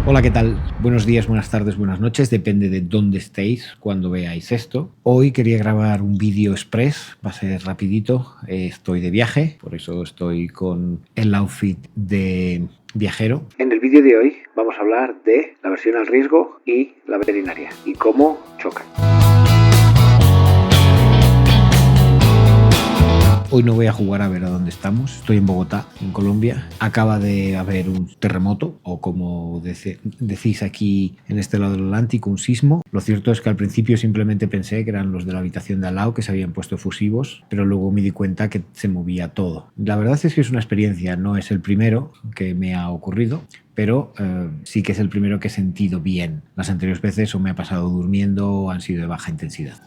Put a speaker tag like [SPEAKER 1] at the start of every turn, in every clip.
[SPEAKER 1] Hola, ¿qué tal? Buenos días, buenas tardes, buenas noches, depende de dónde estéis cuando veáis esto. Hoy quería grabar un vídeo express, va a ser rapidito, estoy de viaje, por eso estoy con el outfit de viajero. En el vídeo de hoy vamos a hablar de la aversión al riesgo y la veterinaria y cómo chocan. Hoy no voy a jugar a ver a dónde estamos. Estoy en Bogotá, en Colombia. Acaba de haber un terremoto, o como decís aquí en este lado del Atlántico, un sismo. Lo cierto es que al principio simplemente pensé que eran los de la habitación de al lado que se habían puesto efusivos, pero luego me di cuenta que se movía todo. La verdad es que es una experiencia, no es el primero que me ha ocurrido, pero sí que es el primero que he sentido bien. Las anteriores veces o me ha pasado durmiendo o han sido de baja intensidad.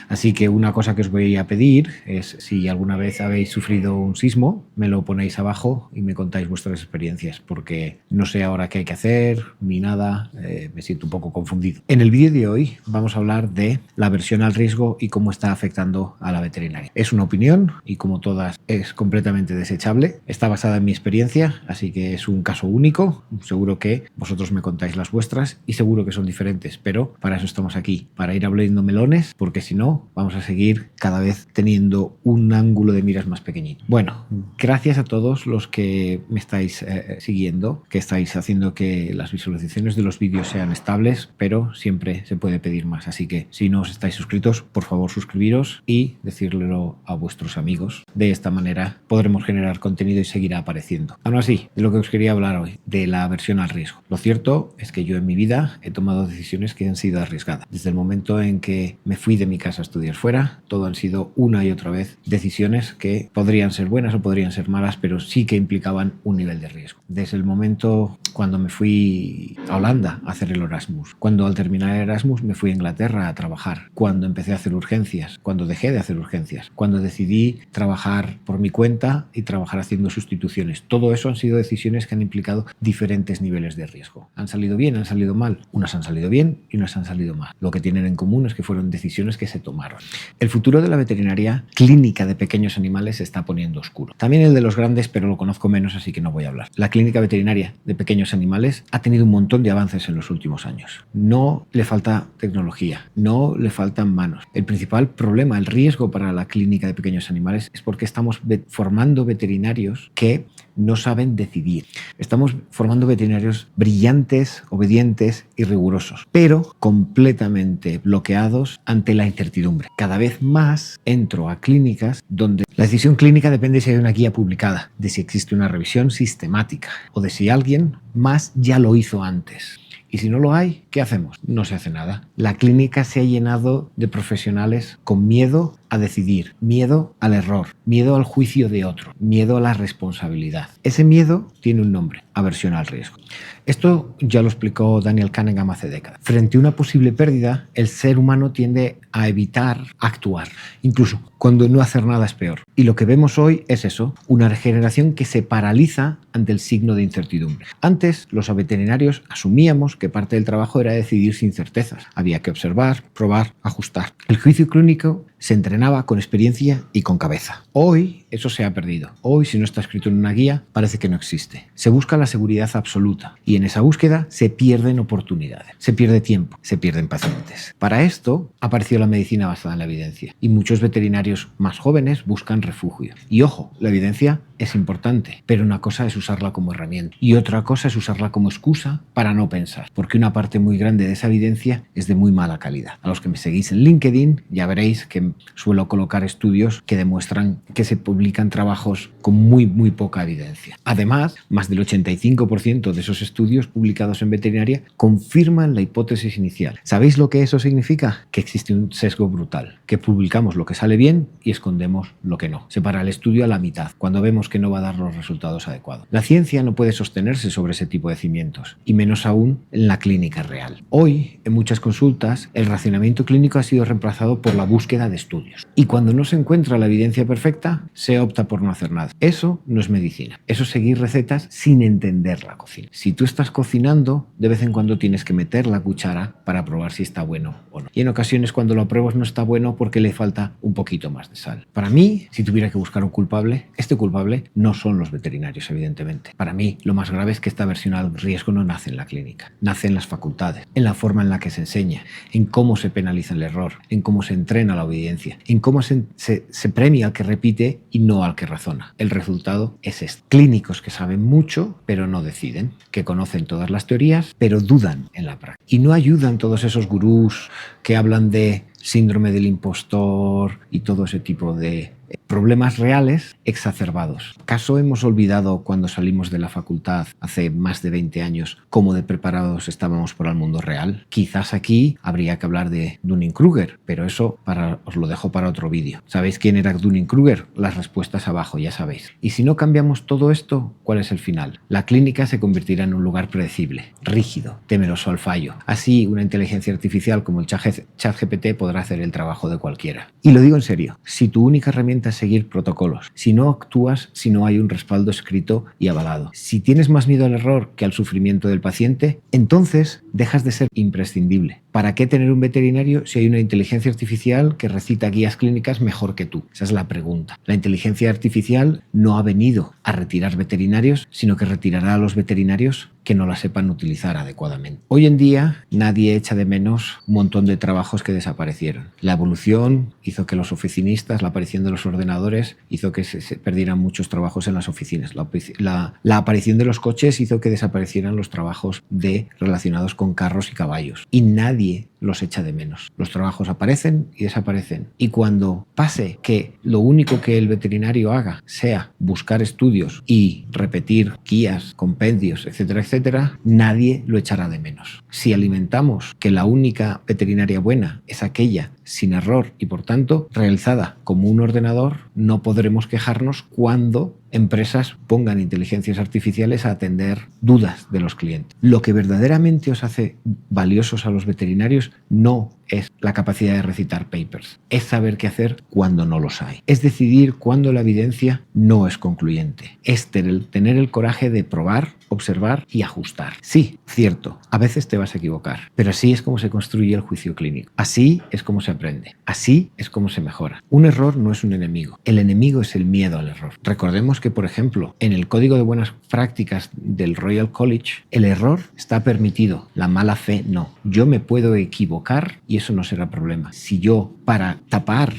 [SPEAKER 1] Así que una cosa que os voy a pedir es, si alguna vez habéis sufrido un sismo, me lo ponéis abajo y me contáis vuestras experiencias, porque no sé ahora qué hay que hacer ni nada, me siento un poco confundido. En el vídeo de hoy vamos a hablar de la aversión al riesgo y cómo está afectando a la veterinaria. Es una opinión y, como todas, es completamente desechable. Está basada en mi experiencia, así que es un caso único. Seguro que vosotros me contáis las vuestras y seguro que son diferentes, pero para eso estamos aquí, para ir abriendo melones, porque si no, vamos a seguir cada vez teniendo un ángulo de miras más pequeñito. Bueno, gracias a todos los que me estáis siguiendo, que estáis haciendo que las visualizaciones de los vídeos sean estables, pero siempre se puede pedir más. Así que si no os estáis suscritos, por favor suscribiros y decírlelo a vuestros amigos. De esta manera podremos generar contenido y seguirá apareciendo. Aún así, de lo que os quería hablar hoy, de la aversión al riesgo. Lo cierto es que yo en mi vida he tomado decisiones que han sido arriesgadas. Desde el momento en que me fui de mi casa a estudiar fuera, todo han sido una y otra vez decisiones que podrían ser buenas o podrían ser malas, pero sí que implicaban un nivel de riesgo. Desde el momento cuando me fui a Holanda a hacer el Erasmus, cuando al terminar el Erasmus me fui a Inglaterra a trabajar, cuando empecé a hacer urgencias, cuando dejé de hacer urgencias, cuando decidí trabajar por mi cuenta y trabajar haciendo sustituciones. Todo eso han sido decisiones que han implicado diferentes niveles de riesgo. ¿Han salido bien? ¿Han salido mal? Unas han salido bien y unas han salido mal. Lo que tienen en común es que fueron decisiones que se tomaron. El futuro de la veterinaria clínica de pequeños animales se está poniendo oscuro. También el de los grandes, pero lo conozco menos, así que no voy a hablar. La clínica veterinaria de pequeños animales ha tenido un montón de avances en los últimos años. No le falta tecnología, no le faltan manos. El principal problema, el riesgo para la clínica de pequeños animales es porque estamos formando veterinarios que no saben decidir. Estamos formando veterinarios brillantes, obedientes y rigurosos, pero completamente bloqueados ante la incertidumbre. Cada vez más entro a clínicas donde la decisión clínica depende de si hay una guía publicada, de si existe una revisión sistemática o de si alguien más ya lo hizo antes. Y si no lo hay, ¿qué hacemos? No se hace nada. La clínica se ha llenado de profesionales con miedo a decidir, miedo al error, miedo al juicio de otro, miedo a la responsabilidad. Ese miedo tiene un nombre: aversión al riesgo. Esto ya lo explicó Daniel Kahneman hace décadas. Frente a una posible pérdida, el ser humano tiende a evitar actuar, incluso cuando no hacer nada es peor. Y lo que vemos hoy es eso, una regeneración que se paraliza ante el signo de incertidumbre. Antes, los veterinarios asumíamos que parte del trabajo era decidir sin certezas. Había que observar, probar, ajustar. El juicio clínico se entrenaba con experiencia y con cabeza. Hoy eso se ha perdido. Hoy, si no está escrito en una guía, parece que no existe. Se busca la seguridad absoluta y en esa búsqueda se pierden oportunidades, se pierde tiempo, se pierden pacientes. Para esto apareció la medicina basada en la evidencia y muchos veterinarios más jóvenes buscan refugio. Y ojo, la evidencia es importante, pero una cosa es usarla como herramienta y otra cosa es usarla como excusa para no pensar, porque una parte muy grande de esa evidencia es de muy mala calidad. A los que me seguís en LinkedIn ya veréis que suelo colocar estudios que demuestran que se publican trabajos con muy poca evidencia. Además, más del 85% de esos estudios publicados en veterinaria confirman la hipótesis inicial. ¿Sabéis lo que eso significa? Que existe un sesgo brutal, que publicamos lo que sale bien y escondemos lo que no. Separa el estudio a la mitad, cuando vemos que no va a dar los resultados adecuados. La ciencia no puede sostenerse sobre ese tipo de cimientos, y menos aún en la clínica real. Hoy, en muchas consultas, el racionamiento clínico ha sido reemplazado por la búsqueda de estudios. Y cuando no se encuentra la evidencia perfecta, se opta por no hacer nada. Eso no es medicina. Eso es seguir recetas sin entender la cocina. Si tú estás cocinando, de vez en cuando tienes que meter la cuchara para probar si está bueno o no. Y en ocasiones, cuando lo apruebas, no está bueno porque le falta un poquito más de sal. Para mí, si tuviera que buscar un culpable, este culpable responsable no son los veterinarios, evidentemente. Para mí, lo más grave es que esta versión al riesgo no nace en la clínica, nace en las facultades, en la forma en la que se enseña, en cómo se penaliza el error, en cómo se entrena la obediencia, en cómo se premia al que repite y no al que razona. El resultado es este. Clínicos que saben mucho, pero no deciden, que conocen todas las teorías, pero dudan en la práctica. Y no ayudan todos esos gurús que hablan de síndrome del impostor y todo ese tipo de problemas reales exacerbados. ¿Acaso hemos olvidado cuando salimos de la facultad hace más de 20 años cómo de preparados estábamos para el mundo real? Quizás aquí habría que hablar de Dunning-Kruger, pero eso os lo dejo para otro vídeo. ¿Sabéis quién era Dunning-Kruger? Las respuestas abajo, ya sabéis. Y si no cambiamos todo esto, ¿cuál es el final? La clínica se convertirá en un lugar predecible, rígido, temeroso al fallo. Así, una inteligencia artificial como el ChatGPT podrá hacer el trabajo de cualquiera. Y lo digo en serio, si tu única herramienta es seguir protocolos, si no actúas, si no hay un respaldo escrito y avalado, si tienes más miedo al error que al sufrimiento del paciente, entonces dejas de ser imprescindible. ¿Para qué tener un veterinario si hay una inteligencia artificial que recita guías clínicas mejor que tú? Esa es la pregunta. La inteligencia artificial no ha venido a retirar veterinarios, sino que retirará a los veterinarios que no la sepan utilizar adecuadamente. Hoy en día nadie echa de menos un montón de trabajos que desaparecieron. La evolución hizo que los oficinistas, la aparición de los ordenadores hizo que se perdieran muchos trabajos en las oficinas. La aparición de los coches hizo que desaparecieran los trabajos relacionados con carros y caballos. Y nadie los echa de menos. Los trabajos aparecen y desaparecen. Y cuando pase que lo único que el veterinario haga sea buscar estudios y repetir guías, compendios, etcétera, etcétera, nadie lo echará de menos. Si alimentamos que la única veterinaria buena es aquella sin error y por tanto realizada como un ordenador, no podremos quejarnos cuando empresas pongan inteligencias artificiales a atender dudas de los clientes. Lo que verdaderamente os hace valiosos a los veterinarios no es la capacidad de recitar papers, es saber qué hacer cuando no los hay. Es decidir cuando la evidencia no es concluyente. Es tener el coraje de probar, observar y ajustar. Sí, cierto, a veces te vas a equivocar, pero así es como se construye el juicio clínico. Así es como se aprende. Así es como se mejora. Un error no es un enemigo. El enemigo es el miedo al error. Recordemos que, por ejemplo, en el Código de Buenas Prácticas del Royal College, el error está permitido, la mala fe no. Yo me puedo equivocar y eso no será problema. Si yo, para tapar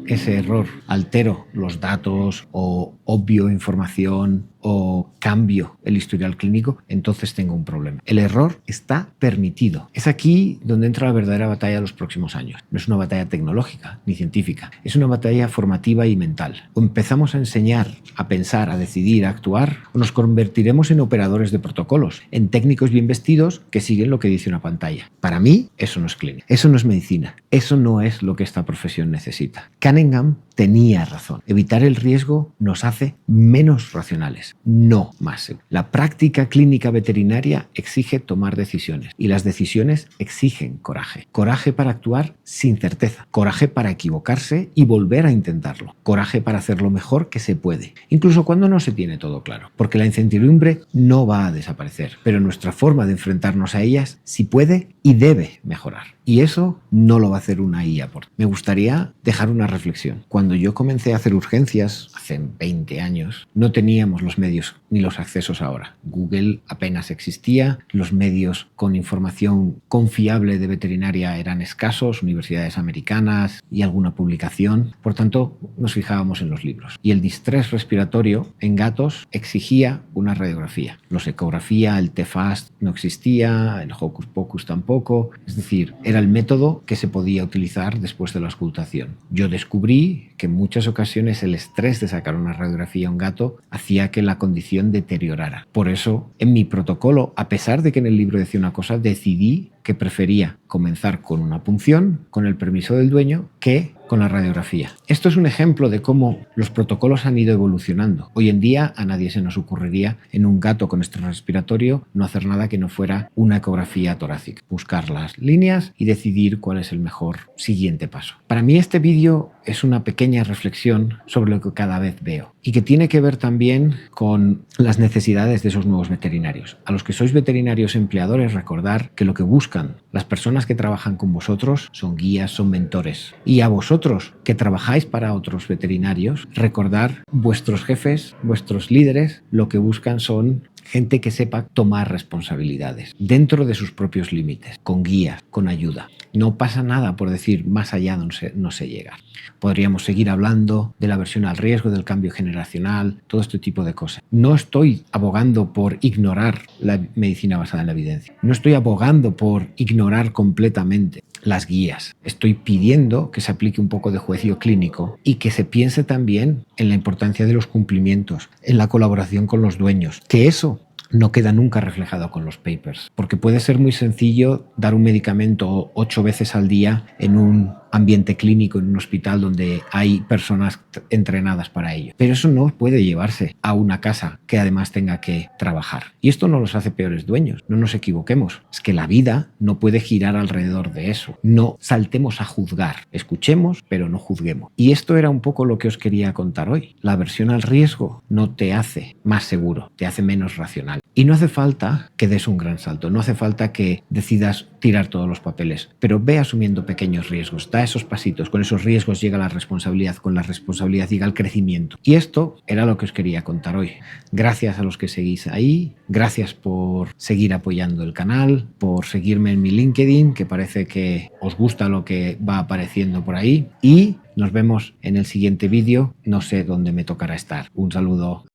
[SPEAKER 1] ese error, altero los datos o obvio información o cambio el historial clínico, entonces tengo un problema. El error está permitido. Es aquí donde entra la verdadera batalla de los próximos años. No es una batalla tecnológica ni científica, es una batalla formativa y mental. O empezamos a enseñar, a pensar, a decidir, a actuar, o nos convertiremos en operadores de protocolos, en técnicos bien vestidos que siguen lo que dice una pantalla. Para mí, eso no es clínica, eso no es medicina, eso no es lo que esta profesión necesita. Cunningham tenía razón. Evitar el riesgo nos hace menos racionales, no más. La práctica clínica veterinaria exige tomar decisiones y las decisiones exigen coraje. Coraje para actuar sin certeza, coraje para equivocarse y volver a intentarlo, coraje para hacer lo mejor que se puede, incluso cuando no se tiene todo claro, porque la incertidumbre no va a desaparecer, pero nuestra forma de enfrentarnos a ellas sí puede y debe mejorar. Y eso no lo va a hacer una IA. Me gustaría dejar una reflexión. Cuando yo comencé a hacer urgencias, hace 20 años, no teníamos los medios ni los accesos ahora. Google apenas existía, los medios con información confiable de veterinaria eran escasos, universidades americanas y alguna publicación. Por tanto, nos fijábamos en los libros. Y el distrés respiratorio en gatos exigía una radiografía. Los ecografía, el TFAST no existía, el Hocus Pocus tampoco. Es decir, era el método que se podía utilizar después de la auscultación. Yo descubrí que en muchas ocasiones el estrés de sacar una radiografía a un gato hacía que la condición deteriorara. Por eso, en mi protocolo, a pesar de que en el libro decía una cosa, decidí que prefería comenzar con una punción, con el permiso del dueño, que con la radiografía. Esto es un ejemplo de cómo los protocolos han ido evolucionando. Hoy en día a nadie se nos ocurriría en un gato con estrés respiratorio no hacer nada que no fuera una ecografía torácica. Buscar las líneas y decidir cuál es el mejor siguiente paso. Para mí este vídeo es una pequeña reflexión sobre lo que cada vez veo y que tiene que ver también con las necesidades de esos nuevos veterinarios. A los que sois veterinarios empleadores, recordar que lo que buscan buscan. Las personas que trabajan con vosotros son guías, son mentores. Y a vosotros que trabajáis para otros veterinarios, recordar vuestros jefes, vuestros líderes, lo que buscan son gente que sepa tomar responsabilidades dentro de sus propios límites, con guías, con ayuda. No pasa nada por decir más allá no se llega. Podríamos seguir hablando de la aversión al riesgo, del cambio generacional, todo este tipo de cosas. No estoy abogando por ignorar la medicina basada en la evidencia. No estoy abogando por ignorar completamente las guías. Estoy pidiendo que se aplique un poco de juicio clínico y que se piense también en la importancia de los cumplimientos, en la colaboración con los dueños, que eso no queda nunca reflejado con los papers, porque puede ser muy sencillo dar un medicamento 8 veces al día en un ambiente clínico, en un hospital donde hay personas entrenadas para ello. Pero eso no puede llevarse a una casa que además tenga que trabajar. Y esto no los hace peores dueños, no nos equivoquemos. Es que la vida no puede girar alrededor de eso. No saltemos a juzgar. Escuchemos, pero no juzguemos. Y esto era un poco lo que os quería contar hoy. La aversión al riesgo no te hace más seguro, te hace menos racional. Y no hace falta que des un gran salto, no hace falta que decidas tirar todos los papeles, pero ve asumiendo pequeños riesgos, da esos pasitos, con esos riesgos llega la responsabilidad, con la responsabilidad llega el crecimiento. Y esto era lo que os quería contar hoy. Gracias a los que seguís ahí, gracias por seguir apoyando el canal, por seguirme en mi LinkedIn, que parece que os gusta lo que va apareciendo por ahí, y nos vemos en el siguiente vídeo, no sé dónde me tocará estar. Un saludo.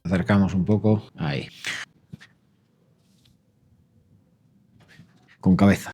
[SPEAKER 1] Acercamos un poco, ahí, con cabeza.